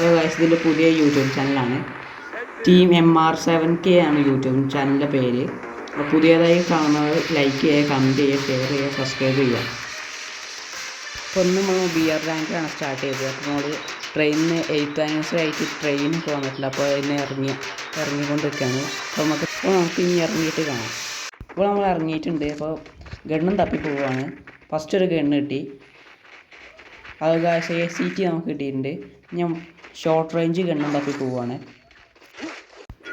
Hello guys, ഇതിൻ്റെ പുതിയ YouTube ചാനലാണ്. ടീം MR7K ആണ് യൂട്യൂബ് ചാനലിൻ്റെ പേര്. അപ്പോൾ പുതിയതായി കാണുന്നവർ ലൈക്ക് ചെയ്യുക, കമൻറ്റ് ചെയ്യുക, ഷെയർ ചെയ്യുക, സബ്സ്ക്രൈബ് ചെയ്യുക. അപ്പോൾ ഒന്ന് നമ്മൾ ബിയർ റാങ്കിലാണ് സ്റ്റാർട്ട് ചെയ്തത്. അപ്പോൾ നമ്മൾ ട്രെയിനിന് 8th ആനിവേഴ്സറി ആയിട്ട് ട്രെയിനൊക്കെ വന്നിട്ടുണ്ട്. അപ്പോൾ ഇന്ന് ഇറങ്ങിക്കൊണ്ടിരിക്കുകയാണ്. അപ്പോൾ നമുക്ക് ഇനി ഇറങ്ങിയിട്ട് കാണാം. അപ്പോൾ നമ്മൾ ഇറങ്ങിയിട്ടുണ്ട്. അപ്പോൾ ഗണ്ണും തപ്പി പോവുകയാണ്. ഫസ്റ്റ് ഒരു ഗണ്ണ് കിട്ടി. അത് ഗൈസ് ACT നമുക്ക് കിട്ടിയിട്ടുണ്ട്. ഞാൻ ഷോർട്ട് റേഞ്ച് ഗണ്ണും തപ്പി പോവുകയാണ്.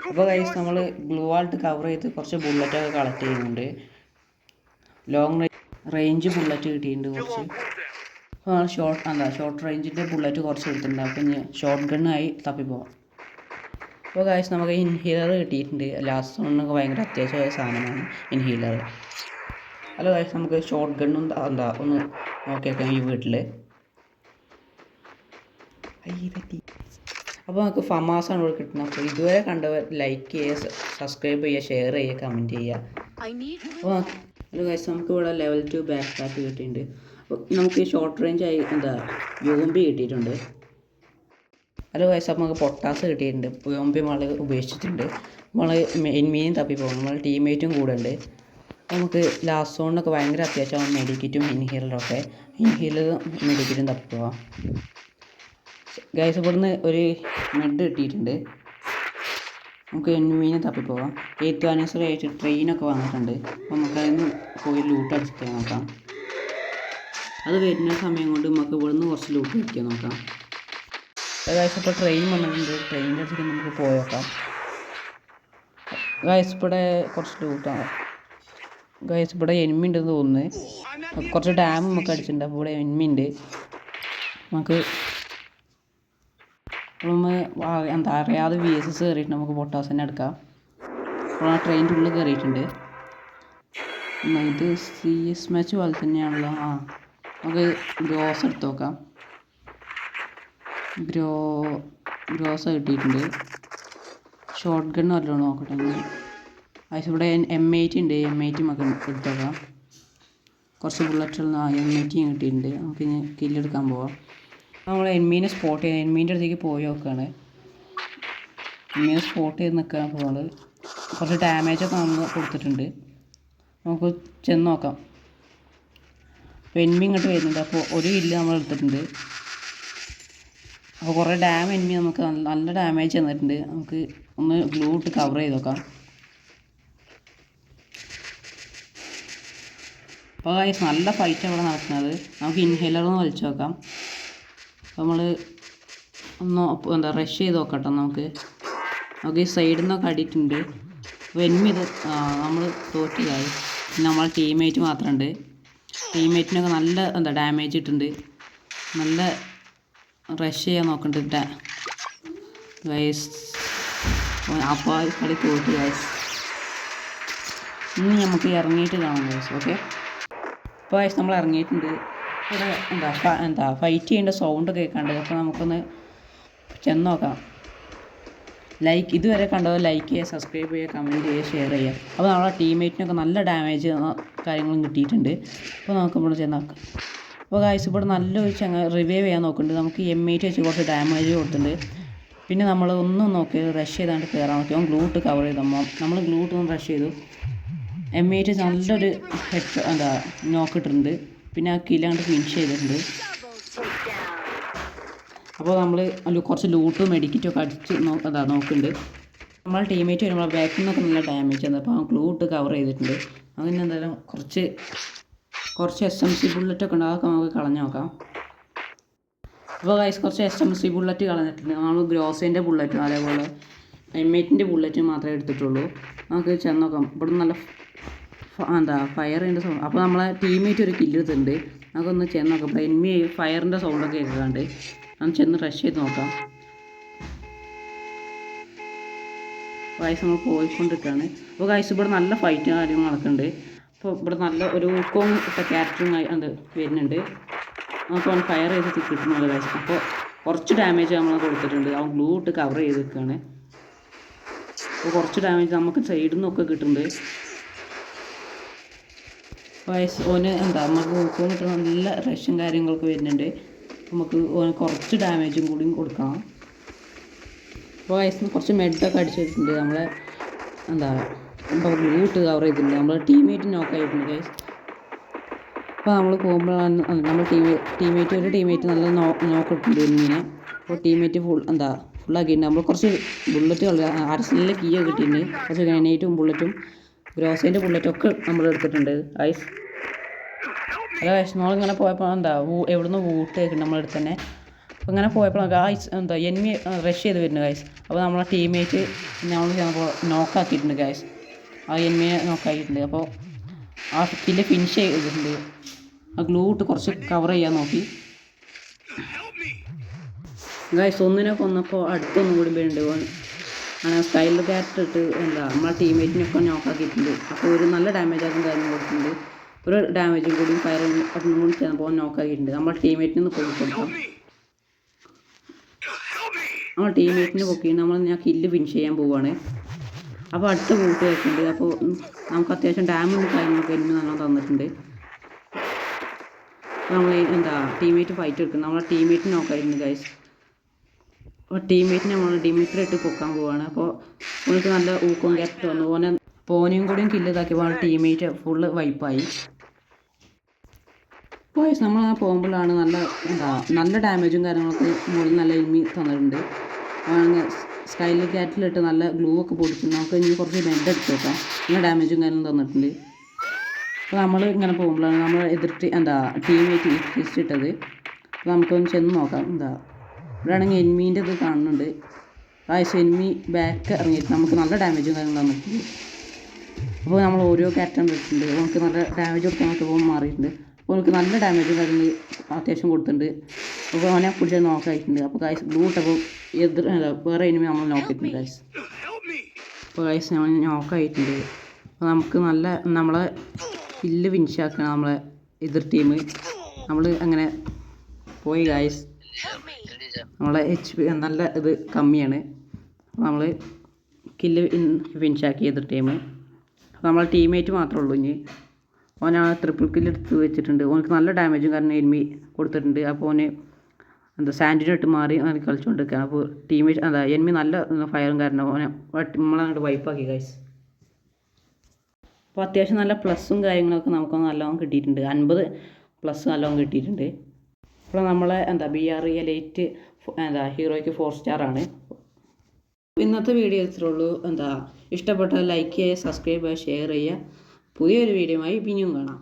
അപ്പോൾ ഗൈസ് നമ്മൾ ബ്ലൂ വാൾട്ട് കവർ ചെയ്ത് കുറച്ച് ബുള്ളറ്റൊക്കെ കളക്ട് ചെയ്യുന്നുണ്ട്. ലോങ് റേഞ്ച് ബുള്ളറ്റ് കിട്ടിയിട്ടുണ്ട് കുറച്ച്. അപ്പോൾ ഷോർട്ട് റേഞ്ചിൻ്റെ ബുള്ളറ്റ് കുറച്ച് എടുത്തിട്ടുണ്ട്. അപ്പോൾ ഇനി ഷോർട്ട് ഗണ്ണായി തപ്പി പോകാം. അപ്പോൾ ഗൈസ് നമുക്ക് ഇൻഹീലർ കിട്ടിയിട്ടുണ്ട്. ലാസ്റ്റ് ഒന്നൊക്കെ ഭയങ്കര അത്യാവശ്യമായ സാധനമാണ് ഇൻഹീലർ. ഹലോ ഗൈസ്, നമുക്ക് ഷോർട്ട് ഗണ്ണും ഒന്ന് നോക്കിയേക്കാം ഈ വീട്ടിൽ. അപ്പോൾ നമുക്ക് ഫമാസാണ് ഇവിടെ കിട്ടുന്നത്. അപ്പോൾ ഇതുവരെ കണ്ടവർ ലൈക്ക് ചെയ്യുക, സബ്സ്ക്രൈബ് ചെയ്യുക, ഷെയർ ചെയ്യുക, കമൻറ്റ് ചെയ്യുക. അപ്പോൾ ഹലോ ഗൈസ്, നമുക്ക് ഇവിടെ ലെവൽ 2 ബാക്ക് പാക്ക് കിട്ടിയിട്ടുണ്ട്. അപ്പോൾ നമുക്ക് ഷോർട്ട് റേഞ്ച് ആയി യോംബി കിട്ടിയിട്ടുണ്ട്. ഹലോ ഗൈസ്, അപ്പോൾ നമുക്ക് പൊട്ടാസ് കിട്ടിയിട്ടുണ്ട്. യോംബി നമ്മൾ ഉപേക്ഷിച്ചിട്ടുണ്ട്. നമ്മൾ മീനും തപ്പി പോകും. നമ്മൾ ടീംമേറ്റും കൂടെ ഉണ്ട്. നമുക്ക് ലാസ്റ്റ് സോണിനൊക്കെ ഭയങ്കര അത്യാവശ്യമാണ് മെഡിക്കിറ്റും ഇൻഹീലറൊക്കെ. ഇൻഹീലറും മെഡിക്കിറ്റും തപ്പി പോവാം. ഗൈസ്, ഇവിടുന്ന് ഒരു മെഡ് കിട്ടിയിട്ടുണ്ട്. നമുക്ക് മീനെ തപ്പി പോകാം. 8th ആനിവേഴ്സറി ആയിട്ട് ട്രെയിനൊക്കെ വന്നിട്ടുണ്ട്. അപ്പോൾ നമുക്ക് അതിന് പോയി ലൂട്ട് അടിച്ചിട്ട് നോക്കാം. അത് വരുന്ന സമയം കൊണ്ട് നമുക്ക് ഇവിടുന്ന് കുറച്ച് ലൂട്ട് അടിക്കാൻ നോക്കാം. ഗൈസ്, ഇപ്പോൾ ട്രെയിൻ വന്നിട്ടുണ്ട്. ട്രെയിനിൻ്റെ അടുത്തേക്ക് നമുക്ക് പോയി നോക്കാം. ഗൈസ്, ഇവിടെ കുറച്ച് ലൂട്ടാണ്. ഗൈസ്, ഇവിടെ എനിമി ഉണ്ടെന്ന് തോന്നുന്നു. കുറച്ച് ഡാം നമുക്ക് അടിച്ചിട്ടുണ്ട്. അപ്പോൾ ഇവിടെ എനിമി ഉണ്ട്. നമുക്ക് അറിയാതെ VSS കയറിയിട്ട് നമുക്ക് പൊട്ടാസ് തന്നെ എടുക്കാം. അപ്പോൾ ആ ട്രെയിനിൻ്റെ ഉള്ളിൽ കയറിയിട്ടുണ്ട്. ഇത് CS മാച്ച് പോലെ തന്നെയാണല്ലോ. നമുക്ക് ഗ്രോസ് എടുത്ത് നോക്കാം. ഗ്രോസ് കിട്ടിയിട്ടുണ്ട്. ഷോർട്ട് ഗൺ വല്ലതും നോക്കട്ടെ. അതിൽ ഇവിടെ M80 ഉണ്ട്. M80 നമുക്ക് എടുത്ത് നോക്കാം. കുറച്ച് ബുള്ളറ്റുകൾ M80 കിട്ടിയിട്ടുണ്ട്. നമുക്ക് ഇനി കില്ലെടുക്കാൻ പോവാം. നമ്മൾ എനിമീനെ സ്പോട്ട് ചെയ്ത് എനിമീൻ്റെ അടുത്തേക്ക് പോയി നോക്കുകയാണ്. എനിമീനെ സ്പോട്ട് ചെയ്ത് നിൽക്കുകയാണ്. അപ്പോൾ നമ്മൾ കുറച്ച് ഡാമേജൊക്കെ നമ്മൾ കൊടുത്തിട്ടുണ്ട്. നമുക്ക് ചെന്ന് നോക്കാം. അപ്പോൾ എനിമി ഇങ്ങോട്ട് വരുന്നുണ്ട്. അപ്പോൾ ഒരു കില്ല് നമ്മൾ എടുത്തിട്ടുണ്ട്. അപ്പോൾ കുറേ എനിമി നമുക്ക് നല്ല ഡാമേജ് തന്നിട്ടുണ്ട്. നമുക്ക് ഒന്ന് ഗ്ലൂ ഇട്ട് കവർ ചെയ്ത് നോക്കാം. അപ്പോൾ നല്ല ഫൈറ്റാണ് ഇവിടെ നടക്കുന്നത്. നമുക്ക് ഇൻഹേലറൊന്ന് വലിച്ചു നോക്കാം. നമ്മൾ ഒന്ന് റഷ് ചെയ്ത് നോക്കട്ടെ. നമുക്ക് ഈ സൈഡിൽ നിന്നൊക്കെ അടിയിട്ടുണ്ട്. അപ്പോൾ എനിമി നമ്മൾ തോറ്റില്ലായി. പിന്നെ നമ്മളെ ടീംമേറ്റ് മാത്രമുണ്ട്. ടീംമേറ്റിനൊക്കെ നല്ല ഡാമേജ് ഇട്ടുണ്ട്. നല്ല റഷ് ചെയ്യാൻ നോക്കുന്നുണ്ട് ഗൈസ്. അപ്പോൾ കളി തോറ്റ് ഗൈസ്. ഇനി നമുക്ക് ഇറങ്ങിയിട്ട് കാണാം ഗൈസ്. ഓക്കെ, ഇപ്പോൾ ഗൈസ് നമ്മൾ ഇറങ്ങിയിട്ടുണ്ട്. ഇവിടെ ഫൈറ്റ് ചെയ്യേണ്ട സൗണ്ട് കേൾക്കാണ്ട്. അപ്പോൾ നമുക്കൊന്ന് ചെന്ന് നോക്കാം. ഇതുവരെ കണ്ടത് ലൈക്ക് ചെയ്യുക, സബ്സ്ക്രൈബ് ചെയ്യുക, കമൻറ്റ് ചെയ്യുക, ഷെയർ ചെയ്യുക. അപ്പോൾ നമ്മളെ ടീംമേറ്റിനൊക്കെ നല്ല ഡാമേജ് കാര്യങ്ങളും കിട്ടിയിട്ടുണ്ട്. അപ്പോൾ നമുക്ക് ഇവിടെ ചെന്ന് നോക്കാം. അപ്പോൾ ഗൈസ്, ഇവിടെ നല്ലൊരു റിവൈവ് ചെയ്യാൻ നോക്കുന്നുണ്ട്. നമുക്ക് M80 വെച്ച് കുറച്ച് ഡാമേജ് കൊടുത്തിട്ടുണ്ട്. പിന്നെ നമ്മൾ ഒന്നും നോക്കി റഷ് ചെയ്താണ്ട് കയറാൻ നോക്കി. അവൻ ഗ്ലൂട്ട് കവർ ചെയ്തു. നമ്മൾ ഗ്ലൂട്ട് ഒന്ന് റഷ് ചെയ്തു. M80 നല്ലൊരു നോക്കിയിട്ടുണ്ട്. പിന്നെ ആ കില്ലാണ്ട് ഫിനിഷ് ചെയ്തിട്ടുണ്ട്. അപ്പോൾ നമ്മൾ കുറച്ച് ലൂട്ടും മെഡിക്കിറ്റും ഒക്കെ അടിച്ച് നോക്കുന്നുണ്ട്. നമ്മളെ ടീമേറ്റ് വരുമ്പോൾ ബാക്കിൽ നിന്നൊക്കെ നല്ല ഡാമേജ് ആണ്. അപ്പോൾ ആ ലൂട്ട് കവർ ചെയ്തിട്ടുണ്ട്. അങ്ങനെ എന്തായാലും കുറച്ച് SMC ബുള്ളറ്റൊക്കെ ഉണ്ട്. അതൊക്കെ നമുക്ക് കളഞ്ഞു നോക്കാം. അപ്പോൾ ഗൈസ്, കുറച്ച് SMC ബുള്ളറ്റ് കളഞ്ഞിട്ടുണ്ട്. നമ്മൾ ഗ്രോസിൻ്റെ ബുള്ളറ്റും അതേപോലെ M80 ബുള്ളറ്റും മാത്രമേ എടുത്തിട്ടുള്ളൂ. നമുക്ക് ചെന്ന് നോക്കാം. ഇവിടെ നല്ല ഫയറിൻ്റെ സൗണ്ട്. അപ്പോൾ നമ്മളെ ടീമേറ്റ് ഒരു കില്ല് എടുത്തിട്ടുണ്ട്. നമുക്കൊന്ന് ചെന്ന് നോക്കാം. അപ്പോൾ എനിമി ഫയറിൻ്റെ സൗണ്ടൊക്കെ കേൾക്കാണ്ട് നമുക്ക് ചെന്ന് റഷ് ചെയ്ത് നോക്കാം. ഗൈസ്, നമ്മൾ പോയിക്കൊണ്ടിരിക്കുകയാണ്. അപ്പോൾ ഗൈസ്, ഇവിടെ നല്ല ഫൈറ്റും കാര്യങ്ങളും നടക്കുന്നുണ്ട്. അപ്പോൾ ഇവിടെ നല്ല ഒരു ഉക്കോം ഇട്ട ക്യാരക്ടറും വരുന്നുണ്ട്. നമുക്ക് ഫയർ ചെയ്ത് കിട്ടുന്നുണ്ട് ഗൈസ്. അപ്പോൾ കുറച്ച് ഡാമേജ് നമ്മൾ കൊടുത്തിട്ടുണ്ട്. അവൻ ഗ്ലൂ ഇട്ട് കവർ ചെയ്ത് നിൽക്കുകയാണ്. അപ്പോൾ കുറച്ച് ഡാമേജ് നമുക്ക് സൈഡിൽ നിന്നൊക്കെ കിട്ടുന്നുണ്ട്. ഓന് നമുക്ക് ഊക്കോന്ന് കിട്ടുന്ന നല്ല റഷും കാര്യങ്ങളൊക്കെ വരുന്നുണ്ട്. നമുക്ക് ഓന് കുറച്ച് ഡാമേജും കൂടിയും കൊടുക്കണം. അപ്പോൾ ഗൈസ് കുറച്ച് മെഡൊക്കെ അടിച്ചിട്ടുണ്ട്. നമ്മളെ എന്താ റൂട്ട് കവർ ചെയ്തിട്ടുണ്ട്. നമ്മൾ ടീമേറ്റ് നോക്കായിട്ടുണ്ട് ഗൈസ്. അപ്പോൾ നമ്മൾ പോകുമ്പോഴാണ് നമ്മൾ ഒരു ടീമേറ്റ് നല്ല നോക്കിയിട്ടുണ്ട് ഇങ്ങനെ. അപ്പോൾ ടീമേറ്റ് ഫുള്ളാക്കിയിട്ടുണ്ട്. നമ്മൾ കുറച്ച് ബുള്ളറ്റുകൾ ആർസനലിലെ കീയൊക്കെ കിട്ടിയിട്ടുണ്ട്. കുറച്ച് ഗ്രനേറ്റും ബുള്ളറ്റും ഗ്രോസേൻ്റെ ബുള്ളറ്റും ഒക്കെ നമ്മൾ എടുത്തിട്ടുണ്ട് ഗൈസ്. അല്ല ഗൈസ് നമ്മളിങ്ങനെ പോയപ്പോൾ എവിടുന്ന് വൂട്ട് കേൾക്കുന്നുണ്ട് നമ്മളെ അടുത്ത് തന്നെ. അപ്പോൾ ഇങ്ങനെ പോയപ്പോൾ ഗൈസ് എനിമി റഷ് ചെയ്ത് വരുന്നു ഗൈസ്. അപ്പോൾ നമ്മളെ ടീമേറ്റ് നമ്മൾ ചിലപ്പോൾ നോക്കാക്കിയിട്ടുണ്ട് ഗൈസ്. ആ എനിമിയെ നോക്കാക്കിയിട്ടുണ്ട്. അപ്പോൾ ആ കില്ല് ഫിനിഷ് ചെയ്തിട്ടുണ്ട്. ആ ഗ്ലൂ ഇട്ട് കുറച്ച് കവർ ചെയ്യാൻ നോക്കി ഗൈസ്. ഒന്നിനെ കൊന്നപ്പോൾ അടുത്തൊന്നും കൂടി വീണ്ടുണ്ട്. അങ്ങനെ സ്കൈൽ ക്യാറ്റ് ഇട്ട് നമ്മളെ ടീമേറ്റിനൊക്കെ നോക്കാക്കിയിട്ടുണ്ട്. അപ്പോൾ ഒരു നല്ല ഡാമേജ് ആക്കും കാര്യം കൊടുത്തിട്ടുണ്ട്. ഒരു ഡാമേജും കൂടി ഫയർ ഒന്നും കൂടി ചെയ്യുമ്പോൾ നോക്കാക്കിയിട്ടുണ്ട്. നമ്മളെ ടീമേറ്റിൽ നിന്ന് കൊടുക്കാം. നമ്മൾ ടീമേറ്റിന് പൊക്കിയിട്ട് ഞാൻ കില്ല് ഫിനിഷ് ചെയ്യാൻ പോവുകയാണ്. അപ്പോൾ അടുത്ത ബൂട്ട് വെക്കുന്നുണ്ട്. അപ്പോൾ നമുക്ക് അത്യാവശ്യം ഡാമേജ് കാര്യങ്ങളൊക്കെ എനിക്ക് നല്ലോണം തന്നിട്ടുണ്ട്. നമ്മൾ ടീമേറ്റ് ഫൈറ്റ് എടുക്കുന്നത് നമ്മളെ ടീമേറ്റിന് നോക്കായിരുന്നു ഗൈസ്. അപ്പോൾ ടീമേറ്റിനെ നമ്മൾ ഡിമിറ്റർ ഇട്ട് പൊക്കാൻ പോവുകയാണ്. അപ്പോൾ ഓൾക്ക് നല്ല ഊക്കവും ക്യാപ്റ്റ് വന്നു. പോനെയും കൂടിയും കില്ല് ഇതാക്കിയപ്പോൾ ടീമേറ്റ് ഫുള്ള് വൈപ്പായി. അപ്പോൾ ഗൈസ് നമ്മൾ പോകുമ്പോഴാണ് നല്ല ഡാമേജും കാര്യങ്ങളൊക്കെ മുകളിൽ നല്ല എനിമി തന്നിട്ടുണ്ട്. സ്കൈൽ ക്യാറ്റിലിട്ട് നല്ല ഗ്ലൂ ഒക്കെ പൊടിച്ചിട്ടുണ്ട്. നമുക്ക് ഇനി കുറച്ച് മെഡ് എടുത്ത് വെക്കാം. നല്ല ഡാമേജും കാര്യങ്ങളും തന്നിട്ടുണ്ട്. അപ്പോൾ നമ്മൾ ഇങ്ങനെ പോകുമ്പോഴാണ് നമ്മൾ ടീമേറ്റ് തിരിച്ചിട്ടത്. അപ്പോൾ നമുക്കൊന്ന് ചെന്ന് നോക്കാം. ഇവിടെയാണെങ്കിൽ എനിമീൻ്റെ ഇത് കാണുന്നുണ്ട്. എനിമി ബാക്ക് ഇറങ്ങിയിട്ട് നമുക്ക് നല്ല ഡാമേജും കാര്യങ്ങളും തന്നിട്ടുണ്ട്. അപ്പോൾ നമ്മൾ ഓരോ ക്യാരക്ടർ ഇട്ടിട്ടുണ്ട്. നമുക്ക് നല്ല ഡാമേജ് കൊടുക്കാൻ നോക്കിയപ്പോൾ മാറിയിട്ടുണ്ട്. അപ്പോൾ നമുക്ക് നല്ല ഡാമേജും കാര്യങ്ങൾ അത്യാവശ്യം കൊടുത്തിട്ടുണ്ട്. അപ്പോൾ അവനെ പിടിച്ച് നോക്കായിട്ടുണ്ട്. അപ്പോൾ ഗൈസ് ഗ്ലൂ ഇട്ടപ്പോൾ വേറെ എനിമി നമ്മൾ നോക്കിയിട്ടുണ്ട് ഗൈസ്. അപ്പോൾ ഗൈസ് നമ്മൾ നോക്കായിട്ടുണ്ട്. അപ്പോൾ നമുക്ക് നമ്മളെ കില്ല് ഫിനിഷ് ആക്കണം നമ്മളെ എതിർ ടീം. നമ്മൾ അങ്ങനെ പോയി ഗൈസ്. നമ്മളെ HP നല്ല ഇത് കമ്മിയാണ്. അപ്പോൾ നമ്മൾ കില്ല് ഫിനിഷാക്കി എതിർ ടീം. അപ്പോൾ നമ്മളെ ടീമേറ്റ് മാത്രമേ ഉള്ളൂ. ഇനി ഓനാണ് ട്രിപ്പിൾ കില്ല് എടുത്ത് വെച്ചിട്ടുണ്ട്. ഓനക്ക് നല്ല ഡാമേജും കാരണം എനിമി കൊടുത്തിട്ടുണ്ട്. അപ്പോൾ ഓന് സാൻഡിനിട്ട് മാറി കളിച്ചുകൊണ്ടിരിക്കുകയാണ്. അപ്പോൾ ടീമേറ്റ് എനിമി നല്ല ഫയറും കാരണം ഓനെ നമ്മളങ്ങോട്ട് വൈപ്പാക്കി ഗൈസ്. അപ്പോൾ അത്യാവശ്യം നല്ല പ്ലസ്സും കാര്യങ്ങളൊക്കെ നമുക്ക് നല്ലോണം കിട്ടിയിട്ടുണ്ട്. 50+ നല്ലോണം കിട്ടിയിട്ടുണ്ട്. അപ്പോൾ നമ്മളെ BRE Elite ഹീറോയ്ക്ക് 4 സ്റ്റാറാണ്. ഇന്നത്തെ വീഡിയോ ഇത്രയുള്ളൂ. ഇഷ്ടപ്പെട്ട ലൈക്ക് ചെയ്യുക, സബ്സ്ക്രൈബ് ചെയ്യുക, ഷെയർ ചെയ്യുക. പുതിയൊരു വീഡിയോയുമായി പിന്നെയും കാണാം.